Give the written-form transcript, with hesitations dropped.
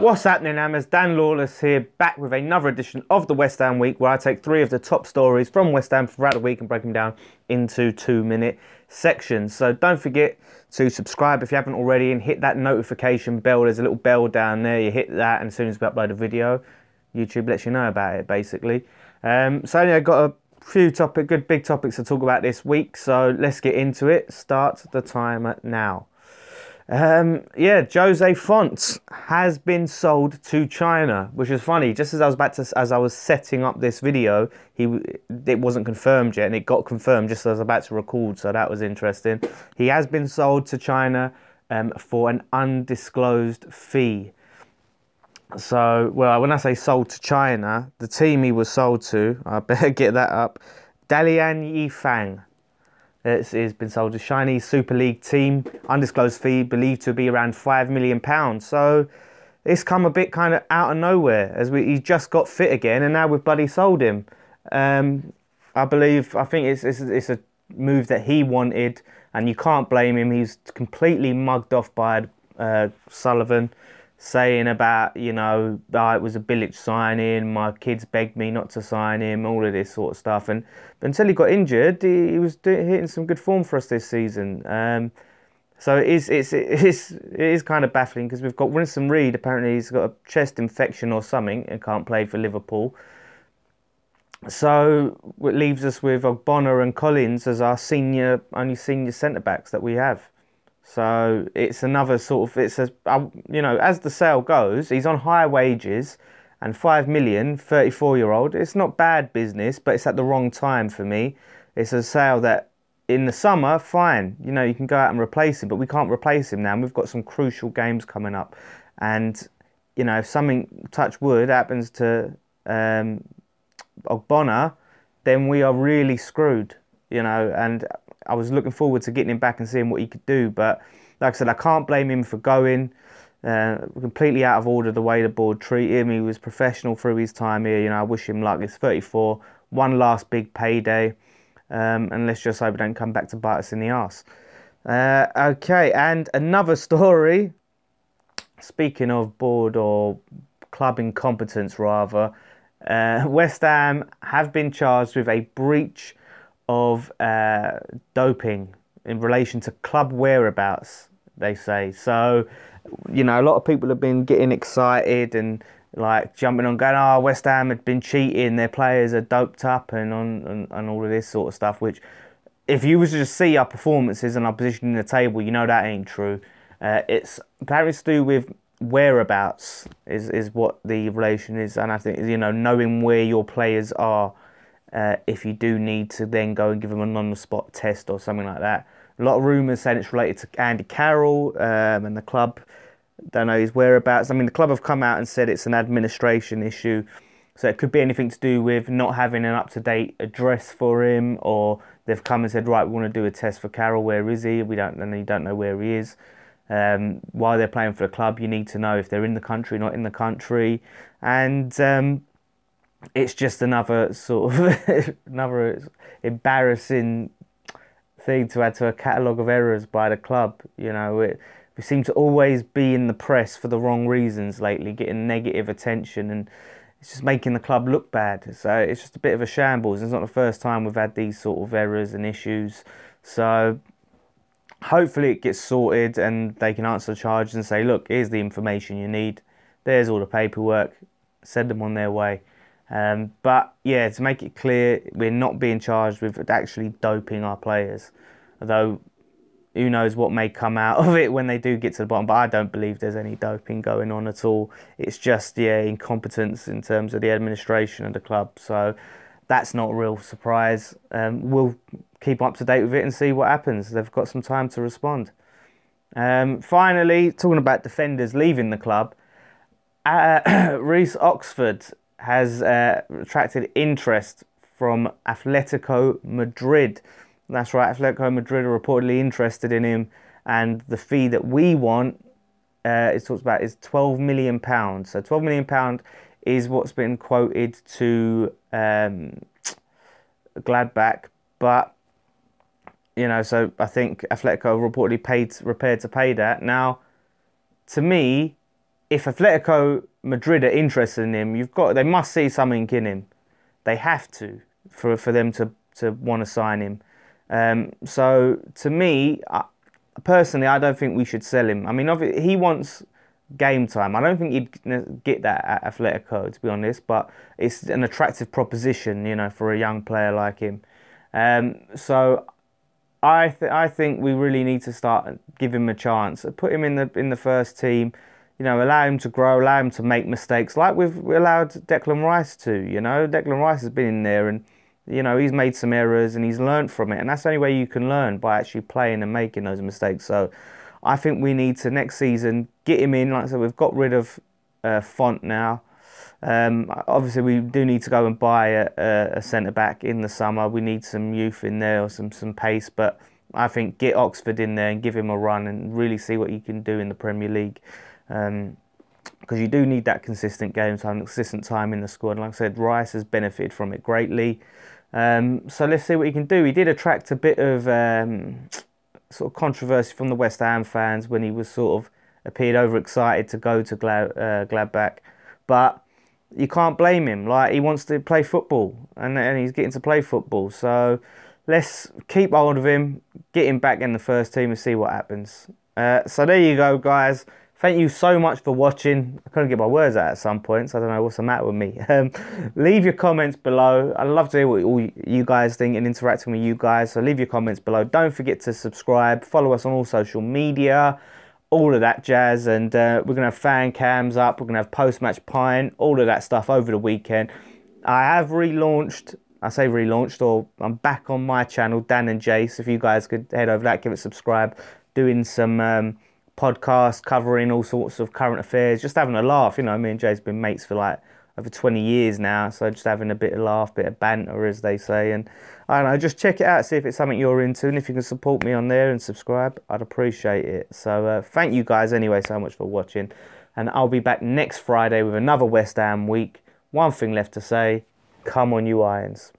What's happening, Hammers? Dan Lawless here, back with another edition of the West Ham Week, where I take 3 of the top stories from West Ham throughout the week and break them down into 2-minute sections. So don't forget to subscribe if you haven't already and hit that notification bell. There's a little bell down there. You hit that, and as soon as we upload a video, YouTube lets you know about it, basically. So I've got a few good big topics to talk about this week. So let's get into it. Start the timer now. Jose Fonte has been sold to China, which is funny. Just as I was setting up this video, it wasn't confirmed yet, and it got confirmed just as I was about to record. So that was interesting. He has been sold to China for an undisclosed fee. So, well, when I say sold to China, the team he was sold to, I better get that up, Dalian Yifang. It's been sold to Chinese Super League team, undisclosed fee, believed to be around £5 million. So it's come a bit kind of out of nowhere, as he just got fit again, and now we've bloody sold him. I think it's a move that he wanted, and you can't blame him. He's completely mugged off by Sullivan, saying about, it was a Bilic signing, my kids begged me not to sign him, all of this sort of stuff. And until he got injured, he was hitting some good form for us this season. So it is kind of baffling, because we've got Winston Reid. Apparently he's got a chest infection or something and can't play for Liverpool. So it leaves us with Ogbonna and Collins as our only senior centre-backs that we have. So it's another sort of, as the sale goes, he's on high wages, and £5 million, 34-year-old, it's not bad business, but it's at the wrong time for me. It's a sale that in the summer, fine, you can go out and replace him, but we can't replace him now, and we've got some crucial games coming up. And, if something, touch wood, happens to Ogbonna, then we are really screwed, and I was looking forward to getting him back and seeing what he could do. But like I said, I can't blame him for going. Completely out of order the way the board treated him. He was professional through his time here. I wish him luck. He's 34. One last big payday. And let's just hope he don't come back to bite us in the arse. Okay, and another story. Speaking of board or club incompetence, rather, West Ham have been charged with a breach of doping in relation to club whereabouts, they say. So, a lot of people have been getting excited and like jumping on, going, West Ham had been cheating, their players are doped up and all of this sort of stuff, which if you was to just see our performances and our position in the table, that ain't true. It's apparently to do with whereabouts is what the relation is, and I think, knowing where your players are. If you do need to then go and give them a on-the-spot test or something like that. A lot of rumours saying it's related to Andy Carroll, and the club don't know his whereabouts. I mean, the club have come out and said it's an administration issue, so it could be anything to do with not having an up-to-date address for him, or they've come and said, right, we want to do a test for Carroll. Where is he? You don't know where he is. While they're playing for the club, you need to know if they're in the country, not in the country, and it's just another sort of another embarrassing thing to add to a catalogue of errors by the club. We seem to always be in the press for the wrong reasons lately, getting negative attention, and it's just making the club look bad. So it's just a bit of a shambles. It's not the first time we've had these sort of errors and issues. So hopefully it gets sorted and they can answer the charge and say, look, here's the information you need. There's all the paperwork. Send them on their way. But yeah, to make it clear, we're not being charged with actually doping our players, although who knows what may come out of it when they do get to the bottom. But I don't believe there's any doping going on at all. It's just incompetence in terms of the administration of the club. So that's not a real surprise. We'll keep up to date with it and see what happens. They've got some time to respond. Finally, talking about defenders leaving the club, Reece Oxford has attracted interest from Atletico Madrid. That's right, Atletico Madrid are reportedly interested in him, and the fee that we want, it talks about, is £12 million. So £12 million is what's been quoted to Gladbach, but so I think Atletico reportedly prepared to pay that. Now, to me, if Atletico Madrid are interested in him, they must see something in him. They have to for them to want to sign him. So to me, personally, I don't think we should sell him. I mean, he wants game time. I don't think he'd get that at Atletico, to be honest, but it's an attractive proposition, you know, for a young player like him. So I think we really need to start give him a chance. Put him in the first team, you know, allow him to grow, allow him to make mistakes, like we've allowed Declan Rice to. You know, Declan Rice has been in there and, you know, he's made some errors and he's learned from it, and that's the only way you can learn, by actually playing and making those mistakes. So I think we need to, next season, get him in. Like I said, we've got rid of Fonte now. Obviously, we do need to go and buy a centre-back in the summer. We need some youth in there, or some pace. But I think get Oxford in there and give him a run and really see what he can do in the Premier League. Because you do need that consistent game time, consistent time in the squad. Like I said, Rice has benefited from it greatly. So let's see what he can do. He did attract a bit of sort of controversy from the West Ham fans when he was sort of appeared overexcited to go to Gladbach. But you can't blame him. Like, he wants to play football, and he's getting to play football. So let's keep hold of him, get him back in the first team and see what happens. So there you go, guys. Thank you so much for watching. I couldn't get my words out at some points. I don't know what's the matter with me. Leave your comments below. I'd love to hear what all you guys think and interacting with you guys. So leave your comments below. Don't forget to subscribe. Follow us on all social media. All of that jazz. And we're going to have fan cams up. We're going to have post-match pint. All of that stuff over the weekend. I have relaunched. I say relaunched, or I'm back on my channel, Dan and Jace. If you guys could head over that, give it a subscribe. Doing some podcast covering all sorts of current affairs, just having a laugh. You know, me and Jay's been mates for like over 20 years now, so just having a bit of laugh, bit of banter, as they say. And I don't know, just check it out, see if it's something you're into, and if you can support me on there and subscribe, I'd appreciate it. So thank you guys anyway so much for watching, and I'll be back next Friday with another West Ham week. One thing left to say: come on, you Irons.